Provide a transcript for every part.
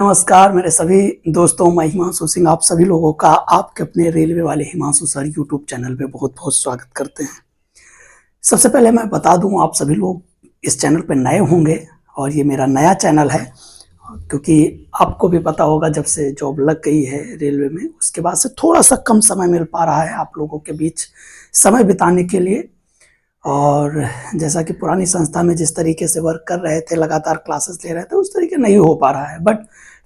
नमस्कार मेरे सभी दोस्तों, मैं हिमांशु सिंह आप सभी लोगों का आपके अपने रेलवे वाले हिमांशु सर यूट्यूब चैनल पे बहुत-बहुत स्वागत करते हैं। सबसे पहले मैं बता दूँ, आप सभी लोग इस चैनल पे नए होंगे और ये मेरा नया चैनल है, क्योंकि आपको भी पता होगा जब से जॉब लग गई है रेलवे में, उसके बाद से थोड़ा-सा कम समय मिल पा रहा है आप लोगों के बीच समय बिताने के लिए। और जैसा कि पुरानी संस्था में जिस तरीके से वर्क कर रहे थे, लगातार क्लासेस ले रहे थे, उस तरीके नहीं हो पा रहा है। बट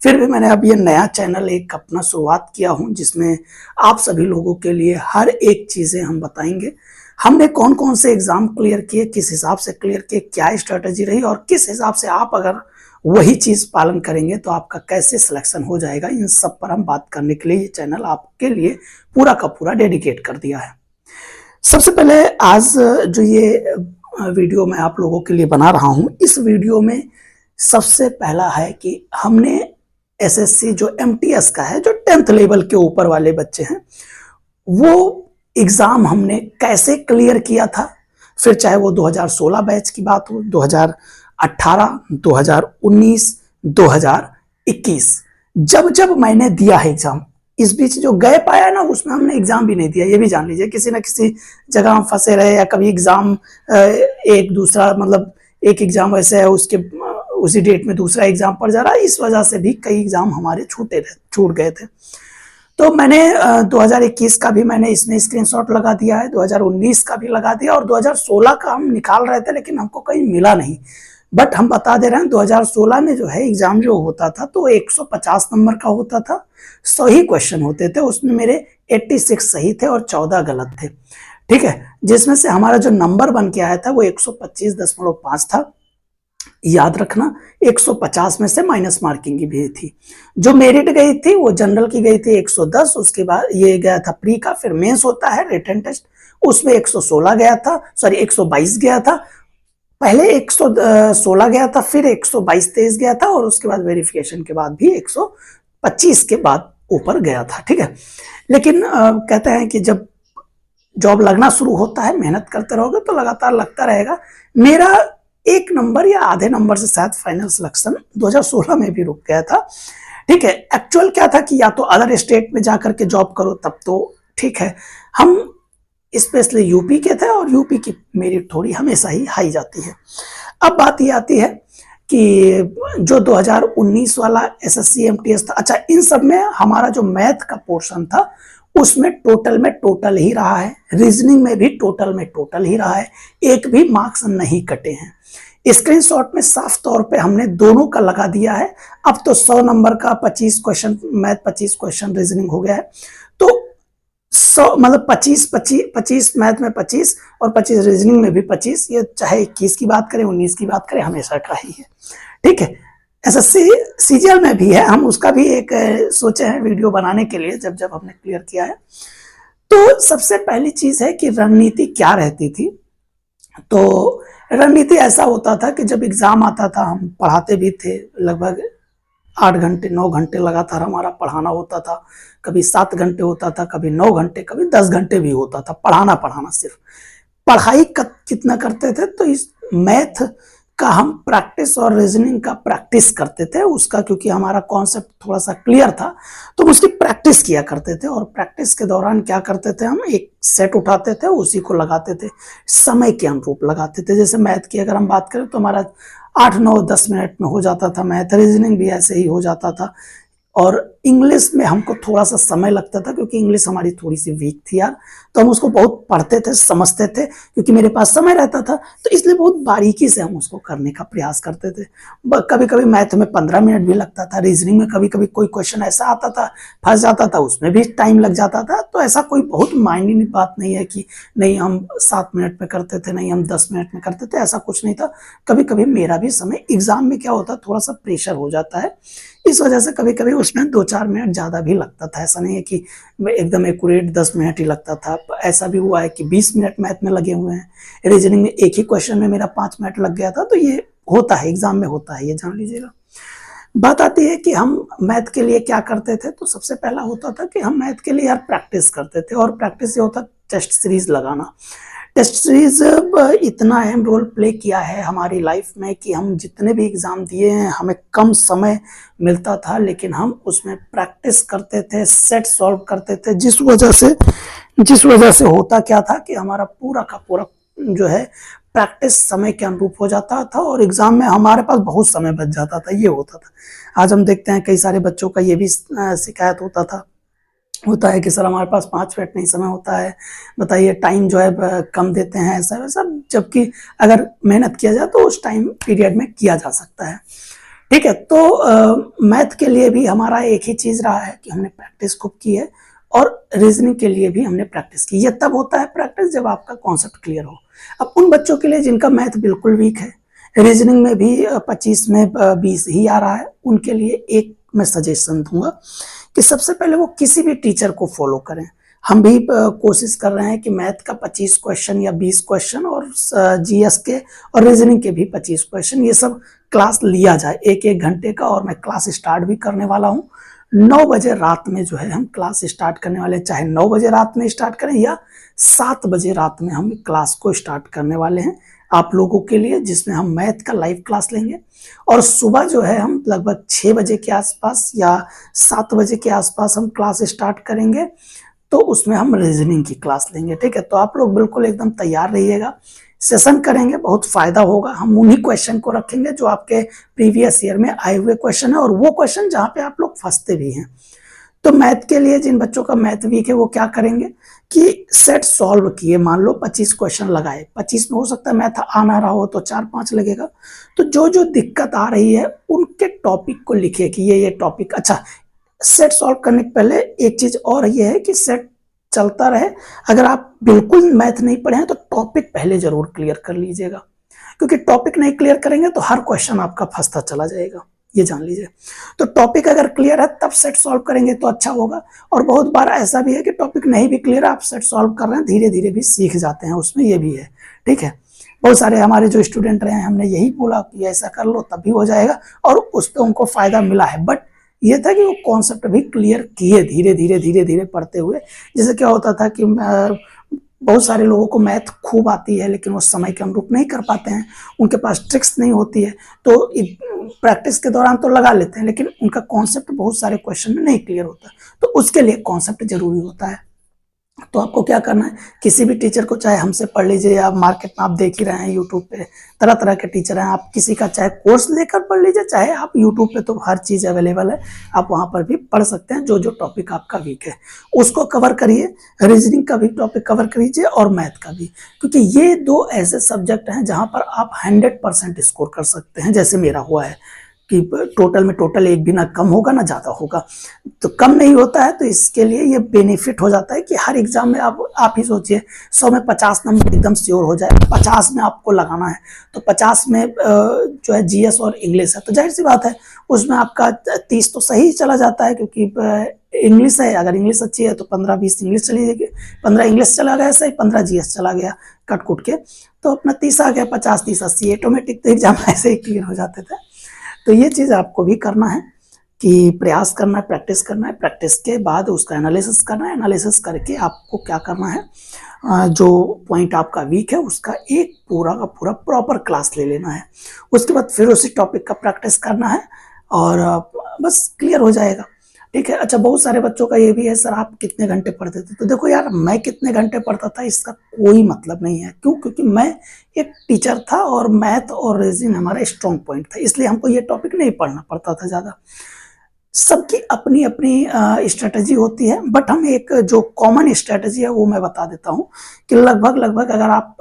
फिर भी मैंने अब ये नया चैनल एक अपना शुरुआत किया हूँ, जिसमें आप सभी लोगों के लिए हर एक चीज़ें हम बताएँगे। हमने कौन-कौन से एग्ज़ाम क्लियर किए, किस हिसाब से क्लियर किए, क्या स्ट्रैटेजी रही और किस हिसाब से आप अगर वही चीज़ पालन करेंगे तो आपका कैसे सिलेक्शन हो जाएगा, इन सब पर हम बात करने के लिए ये चैनल आपके लिए पूरा का पूरा डेडिकेट कर दिया है। सबसे पहले आज जो ये वीडियो मैं आप लोगों के लिए बना रहा हूँ, इस वीडियो में सबसे पहला है कि हमने एसएससी जो एमटीएस का है, जो 10th लेवल के ऊपर वाले बच्चे हैं, वो एग्ज़ाम हमने कैसे क्लियर किया था। फिर चाहे वो 2016 बैच की बात हो, 2018, 2019, 2021, जब मैंने दिया है एग्ज़ाम, इस बीच जो गैप आया ना, उसमें हमने एग्ज़ाम भी नहीं दिया। ये भी जान लीजिए, किसी न किसी जगह हम फँसे रहे, या कभी एग्ज़ाम एक दूसरा मतलब एक एग्ज़ाम ऐसे है, उसके उसी डेट में दूसरा एग्ज़ाम पड़ जा रहा है, इस वजह से भी कई एग्ज़ाम हमारे छूट गए थे। तो मैंने 2021 का भी मैंने इसमें स्क्रीनशॉट लगा दिया है, 2019 का भी लगा दिया, और 2016 का हम निकाल रहे थे लेकिन हमको कहीं मिला नहीं। बट हम बता दे रहे हैं, 2016 में जो है एग्ज़ाम जो होता था तो 150 नंबर का होता था, 100 ही क्वेश्चन होते थे। उसमें मेरे 86 सही थे और 14 गलत थे, ठीक है। जिसमें से हमारा जो नंबर बन के आया था वो 125.5 था। याद रखना, 150 में से माइनस मार्किंग की भी थी। जो मेरिट गई थी वो जनरल की गई थी 110, उसके बाद ये गया था प्री का, फिर मेंस होता है रिटन टेस्ट, उसमें 116 गया था, सॉरी 122 गया था। पहले 116 गया था, फिर 122-23 गया था, और उसके बाद वेरिफिकेशन के बाद भी 125 के बाद ऊपर गया था, ठीक है। लेकिन कहते हैं कि जब जॉब लगना शुरू होता है, मेहनत करते रहोगे तो लगातार लगता रहेगा। मेरा 1 नंबर या आधे नंबर से शायद फाइनल सिलेक्शन 2016 में भी रुक गया था, ठीक है। एक्चुअल क्या था कि या तो अदर स्टेट में जाकर के जॉब करो, तब तो ठीक है। हम स्पेशली यूपी के थे और यूपी की मेरिट थोड़ी हमेशा ही हाई जाती है। अब बात ये आती है कि जो 2019 वाला एसएससी एमटीएस था, अच्छा, इन सब में हमारा जो मैथ का पोर्शन था उसमें टोटल ही रहा है, रीजनिंग में भी टोटल ही रहा है, एक भी मार्क्स नहीं कटे हैं। स्क्रीनशॉट में साफ तौर पे हमने दोनों का लगा दिया है। अब तो 100 नंबर का 25 क्वेश्चन मैथ, 25 क्वेश्चन रीजनिंग हो गया है, तो 100 मतलब 25 मैथ में 25 और 25 रीजनिंग में भी 25, ये चाहे 21 की बात करें, 19 की बात करें, हमेशा का ही है, ठीक है। एसएससी सीजीएल में भी है, हम उसका भी एक सोचे हैं वीडियो बनाने के लिए, जब हमने क्लियर किया है। तो सबसे पहली चीज है कि रणनीति क्या रहती थी। तो रणनीति ऐसा होता था कि जब एग्जाम आता था, हम पढ़ाते भी थे, लगभग 8 घंटे 9 घंटे लगातार हमारा पढ़ाना होता था। कभी 7 घंटे होता था, कभी 9 घंटे, कभी 10 घंटे भी होता था। पढ़ाना सिर्फ पढ़ाई कितना करते थे, तो इस मैथ का हम प्रैक्टिस और रीजनिंग का प्रैक्टिस करते थे उसका, क्योंकि हमारा कॉन्सेप्ट थोड़ा सा क्लियर था, तो उसकी प्रैक्टिस किया करते थे। और प्रैक्टिस के दौरान क्या करते थे, हम एक सेट उठाते थे, उसी को लगाते थे, समय के अनुरूप लगाते थे। जैसे मैथ की अगर हम बात करें तो हमारा 8, 9, 10 मिनट में हो जाता था मैथ, रीजनिंग भी ऐसे ही हो जाता था। और इंग्लिश में हमको थोड़ा सा समय लगता था, क्योंकि इंग्लिश हमारी थोड़ी सी वीक थी यार, तो हम उसको बहुत पढ़ते थे, समझते थे, क्योंकि मेरे पास समय रहता था, तो इसलिए बहुत बारीकी से हम उसको करने का प्रयास करते थे। कभी कभी मैथ में 15 मिनट भी लगता था, रीजनिंग में कभी कभी कोई क्वेश्चन ऐसा आता था, फंस जाता था, उसमें भी टाइम लग जाता था। तो ऐसा कोई बहुत मायने बात नहीं है कि नहीं हम 7 मिनट में करते थे, नहीं हम 10 मिनट में करते थे, ऐसा कुछ नहीं था। कभी कभी मेरा भी समय, एग्जाम में क्या होता है, थोड़ा सा प्रेशर हो जाता है, इस वजह से कभी कभी उसमें 2-4 मिनट ज्यादा भी लगता था। ऐसा नहीं है कि एकदम एक्यूरेट 10 मिनट ही लगता था। ऐसा भी हुआ है कि 20 मिनट मैथ में लगे हुए हैं, रीजनिंग में एक ही क्वेश्चन में मेरा 5 मिनट लग गया था। तो ये होता है, एग्जाम में होता है, ये जान लीजिएगा। बात आती है कि हम मैथ के लिए क्या करते थे, तो सबसे पहला होता था कि हम मैथ के लिए यार प्रैक्टिस करते थे, और प्रैक्टिस ये होता टेस्ट सीरीज लगाना, टेस्ट सीरीज इतना अहम रोल प्ले किया है हमारी लाइफ में कि हम जितने भी एग्ज़ाम दिए हैं हमें कम समय मिलता था, लेकिन हम उसमें प्रैक्टिस करते थे, सेट सॉल्व करते थे, जिस वजह से होता क्या था कि हमारा पूरा का पूरा जो है प्रैक्टिस समय के अनुरूप हो जाता था और एग्ज़ाम में हमारे पास बहुत समय बच जाता था, ये होता था। आज हम देखते हैं कई सारे बच्चों का ये भी शिकायत होता है कि सर हमारे पास 5 मिनट नहीं समय होता है, बताइए टाइम जो है कम देते हैं, ऐसा वैसा, जबकि अगर मेहनत किया जाए तो उस टाइम पीरियड में किया जा सकता है। ठीक है, तो मैथ के लिए भी हमारा एक ही चीज़ रहा है कि हमने प्रैक्टिस खूब की है और रीजनिंग के लिए भी हमने प्रैक्टिस की। ये तब होता है प्रैक्टिस जब आपका कॉन्सेप्ट क्लियर हो। अब उन बच्चों के लिए जिनका मैथ बिल्कुल वीक है, रीजनिंग में भी 25 में 20 ही आ रहा है, उनके लिए एक मैं सजेशन दूंगा कि सबसे पहले वो किसी भी टीचर को फॉलो करें। हम भी कोशिश कर रहे हैं कि मैथ का 25 क्वेश्चन या 20 क्वेश्चन और जीएस के और रीजनिंग के भी 25 क्वेश्चन, ये सब क्लास लिया जाए 1-1 घंटे का। और मैं क्लास स्टार्ट भी करने वाला हूँ 9 बजे रात में जो है हम क्लास स्टार्ट करने वाले हैं। चाहे 9 बजे रात में स्टार्ट करें या 7 बजे रात में हम क्लास को स्टार्ट करने वाले हैं आप लोगों के लिए, जिसमें हम मैथ का लाइव क्लास लेंगे। और सुबह जो है हम लगभग 6 बजे के आसपास या 7 बजे के आसपास हम क्लास स्टार्ट करेंगे, तो उसमें हम रीजनिंग की क्लास लेंगे। ठीक है, तो आप लोग बिल्कुल एकदम तैयार रहिएगा, सेशन करेंगे, बहुत फायदा होगा। हम उन्हीं क्वेश्चन को रखेंगे जो आपके प्रीवियस ईयर में आए हुए क्वेश्चन है और वो क्वेश्चन जहां पे आप लोग फंसते भी हैं। तो मैथ के लिए जिन बच्चों का मैथ वीक है वो क्या करेंगे कि सेट सॉल्व किए, मान लो 25 क्वेश्चन लगाए, 25 में हो सकता है मैथ आ ना रहा हो तो 4-5 लगेगा। तो जो जो दिक्कत आ रही है उनके टॉपिक को लिखे कि ये टॉपिक। अच्छा, सेट सॉल्व करने के पहले एक चीज और ये है कि सेट चलता रहे। अगर आप बिल्कुल मैथ नहीं पढ़े हैं तो टॉपिक पहले जरूर क्लियर कर लीजिएगा, क्योंकि टॉपिक नहीं क्लियर करेंगे तो हर क्वेश्चन आपका फंसता चला जाएगा, ये जान लीजिए। तो टॉपिक अगर क्लियर है तब सेट सॉल्व करेंगे तो अच्छा होगा। और बहुत बार ऐसा भी है कि टॉपिक नहीं भी क्लियर है, आप सेट सॉल्व कर रहे हैं, धीरे धीरे भी सीख जाते हैं उसमें, ये भी है। ठीक है, बहुत सारे हमारे जो स्टूडेंट रहे हैं हमने यही बोला कि ऐसा कर लो तब भी हो जाएगा, और उस पर उनको फायदा मिला है। बट ये था कि वो कॉन्सेप्ट भी क्लियर किए धीरे धीरे पढ़ते हुए। जैसे क्या होता था कि बहुत सारे लोगों को मैथ खूब आती है लेकिन वो समय के अनुरूप नहीं कर पाते हैं, उनके पास ट्रिक्स नहीं होती है, तो प्रैक्टिस के दौरान तो लगा लेते हैं लेकिन उनका कॉन्सेप्ट बहुत सारे क्वेश्चन में नहीं क्लियर होता, तो उसके लिए कॉन्सेप्ट जरूरी होता है। तो आपको क्या करना है, किसी भी टीचर को, चाहे हमसे पढ़ लीजिए या मार्केट में आप देख ही रहे हैं यूट्यूब पे तरह तरह के टीचर हैं, आप किसी का चाहे कोर्स लेकर पढ़ लीजिए, चाहे आप यूट्यूब पे तो हर चीज़ अवेलेबल है, आप वहाँ पर भी पढ़ सकते हैं। जो जो टॉपिक आपका वीक है उसको कवर करिए, रीजनिंग का भी टॉपिक कवर करिए और मैथ का भी, क्योंकि ये दो ऐसे सब्जेक्ट हैं जहाँ पर आप 100% स्कोर कर सकते हैं, जैसे मेरा हुआ है कि टोटल एक भी ना कम होगा ना ज़्यादा होगा। तो कम नहीं होता है, तो इसके लिए ये बेनिफिट हो जाता है कि हर एग्जाम में आप ही सोचिए 100 में 50 नंबर एकदम श्योर हो जाए, 50 में आपको लगाना है, तो 50 में जो है जीएस और इंग्लिश है, तो जाहिर सी बात है उसमें आपका 30 तो सही चला जाता है, क्योंकि इंग्लिश है, अगर इंग्लिश अच्छी है तो 15-20 इंग्लिश चली जाएगी, 15 इंग्लिश चला गया सही, 15 जीएस चला गया कट कुट के, तो अपना 30 आ गया, 50-30-80 ऑटोमेटिक, तो एग्जाम ऐसे ही क्लियर हो जाते थे। तो ये चीज़ आपको भी करना है कि प्रयास करना है, प्रैक्टिस करना है, प्रैक्टिस के बाद उसका एनालिसिस करना है, एनालिसिस करके आपको क्या करना है, जो पॉइंट आपका वीक है उसका एक पूरा का पूरा प्रॉपर क्लास ले लेना है। उसके बाद फिर उसी टॉपिक का प्रैक्टिस करना है और बस क्लियर हो जाएगा। ठीक है। अच्छा, बहुत सारे बच्चों का ये भी है, सर आप कितने घंटे पढ़ते थे? तो देखो यार, मैं कितने घंटे पढ़ता था इसका कोई मतलब नहीं है। क्यों? क्योंकि मैं एक टीचर था और मैथ और रीजनिंग हमारा स्ट्रॉन्ग पॉइंट था, इसलिए हमको ये टॉपिक नहीं पढ़ना पड़ता था ज़्यादा। सबकी अपनी अपनी स्ट्रेटजी होती है, बट हम एक जो कॉमन स्ट्रेटजी है वो मैं बता देता हूँ कि लगभग अगर आप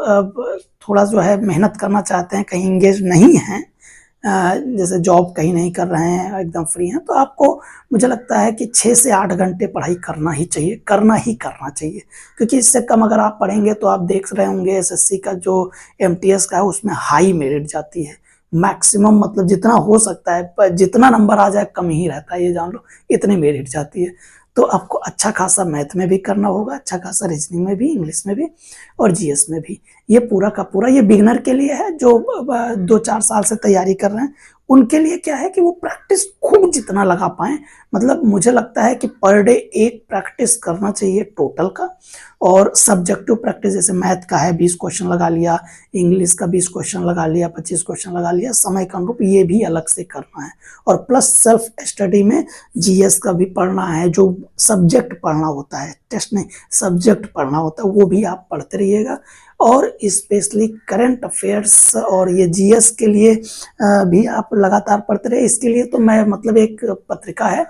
थोड़ा जो है मेहनत करना चाहते हैं, कहीं इंगेज नहीं हैं, जैसे जॉब कहीं नहीं कर रहे हैं, एकदम फ्री हैं, तो आपको मुझे लगता है कि 6 से 8 घंटे पढ़ाई करना ही चाहिए, करना चाहिए। क्योंकि इससे कम अगर आप पढ़ेंगे तो आप देख रहे होंगे एसएससी का जो एमटीएस का है उसमें हाई मेरिट जाती है, मैक्सिमम मतलब जितना हो सकता है, पर जितना नंबर आ जाए कम ही रहता है, ये जान लो, इतनी मेरिट जाती है। तो आपको अच्छा खासा मैथ में भी करना होगा, अच्छा खासा रीजनिंग में भी, इंग्लिश में भी और जीएस में भी। ये पूरा का पूरा ये बिगनर के लिए है, जो 2-4 साल से तैयारी कर रहे हैं उनके लिए क्या है कि वो प्रैक्टिस खूब जितना लगा पाएं। मतलब मुझे लगता है कि पर डे एक प्रैक्टिस करना चाहिए टोटल का, और सब्जेक्टिव प्रैक्टिस जैसे मैथ का है 20 क्वेश्चन लगा लिया, इंग्लिश का 20 क्वेश्चन लगा लिया, 25 क्वेश्चन लगा लिया, समय के अनुरूप ये भी अलग से करना है। और प्लस सेल्फ स्टडी में जीएस का भी पढ़ना है, जो सब्जेक्ट पढ़ना होता है, टेस्ट नहीं सब्जेक्ट पढ़ना होता है, वो भी आप पढ़ते रहिएगा। और स्पेशली करंट अफेयर्स और ये जीएस के लिए भी आप लगातार पढ़ते रहे। इसके लिए तो मैं मतलब एक पत्रिका है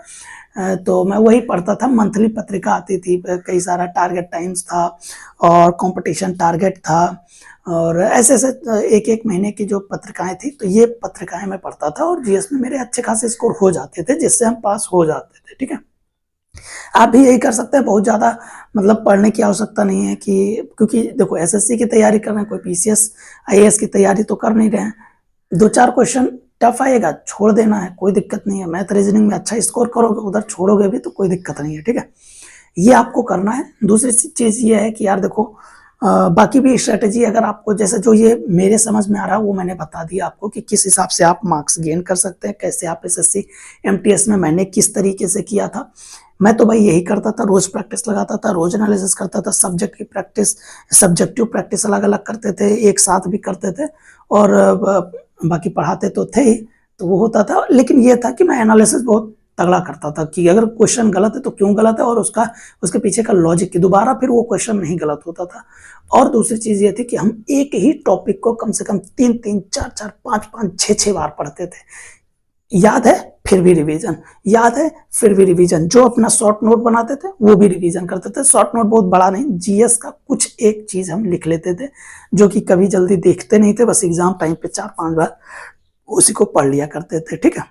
तो मैं वही पढ़ता था, मंथली पत्रिका आती थी, कई सारा टारगेट टाइम्स था और कंपटीशन टारगेट था और ऐसे ऐसे एक एक महीने की जो पत्रिकाएं थी, तो ये पत्रिकाएं मैं पढ़ता था और जीएस में मेरे अच्छे खासे स्कोर हो जाते थे, जिससे हम पास हो जाते थे। ठीक है, आप भी यही कर सकते हैं, बहुत ज़्यादा मतलब पढ़ने की आवश्यकता नहीं है कि, क्योंकि देखो एसएससी की तैयारी कर रहे हैं, कोई पीसीएस आईएएस की तैयारी तो कर नहीं रहे हैं। 2-4 क्वेश्चन टफ आएगा, छोड़ देना है, कोई दिक्कत नहीं है। मैथ रीजनिंग में अच्छा स्कोर करोगे, उधर छोड़ोगे भी तो कोई दिक्कत नहीं है। ठीक है, ये आपको करना है। दूसरी चीज़ ये है कि यार देखो बाकी भी स्ट्रेटेजी अगर आपको, जैसे जो ये मेरे समझ में आ रहा है वो मैंने बता दिया आपको कि किस हिसाब से आप मार्क्स गेन कर सकते हैं, कैसे आप एसएससी एमटीएस में मैंने किस तरीके से किया था। मैं तो भाई यही करता था, रोज प्रैक्टिस लगाता था, रोज एनालिसिस करता था, सब्जेक्ट की प्रैक्टिस सब्जेक्टिव प्रैक्टिस अलग अलग करते थे, एक साथ भी करते थे और बाकी पढ़ाते तो थे ही, तो वो होता था। लेकिन ये था कि मैं एनालिसिस बहुत तगड़ा करता था कि अगर क्वेश्चन गलत है तो क्यों गलत है, और उसके पीछे का लॉजिक की दोबारा फिर वो क्वेश्चन नहीं गलत होता था। और दूसरी चीज ये थी कि हम एक ही टॉपिक को कम से कम 3-3, 4-4, 5-5, 6-6 बार पढ़ते थे। याद है फिर भी रिवीजन, याद है फिर भी रिवीजन। जो अपना शॉर्ट नोट बनाते थे वो भी रिवीजन करते थे। शॉर्ट नोट बहुत बड़ा नहीं, जीएस का कुछ एक चीज हम लिख लेते थे जो कि कभी जल्दी देखते नहीं थे, बस एग्जाम टाइम पे 4-5 बार उसी को पढ़ लिया करते थे। ठीक है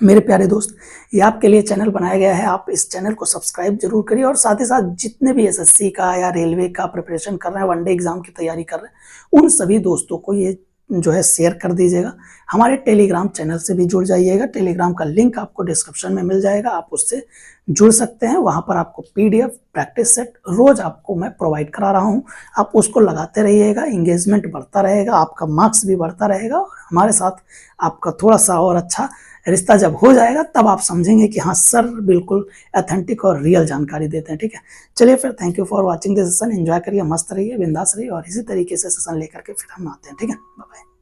मेरे प्यारे दोस्त, ये आपके लिए चैनल बनाया गया है, आप इस चैनल को सब्सक्राइब जरूर करिए और साथ ही साथ जितने भी एसएससी का या रेलवे का प्रिपरेशन कर रहे हैं, वनडे एग्जाम की तैयारी कर रहे हैं, उन सभी दोस्तों को ये जो है शेयर कर दीजिएगा। हमारे टेलीग्राम चैनल से भी जुड़ जाइएगा, टेलीग्राम का लिंक आपको डिस्क्रिप्शन में मिल जाएगा, आप उससे जुड़ सकते हैं। वहां पर आपको पीडीएफ प्रैक्टिस सेट रोज आपको मैं प्रोवाइड करा रहा हूं, आप उसको लगाते रहिएगा, इंगेजमेंट बढ़ता रहेगा, आपका मार्क्स भी बढ़ता रहेगा और हमारे साथ आपका थोड़ा सा और अच्छा रिश्ता जब हो जाएगा तब आप समझेंगे कि हाँ सर बिल्कुल ऑथेंटिक और रियल जानकारी देते हैं। ठीक है, चलिए फिर thank you for watching this session, enjoy करिए, मस्त रहिए, बिंदास रहिए और इसी तरीके से सेशन लेकर के फिर हम आते हैं। ठीक है, बाय बाय।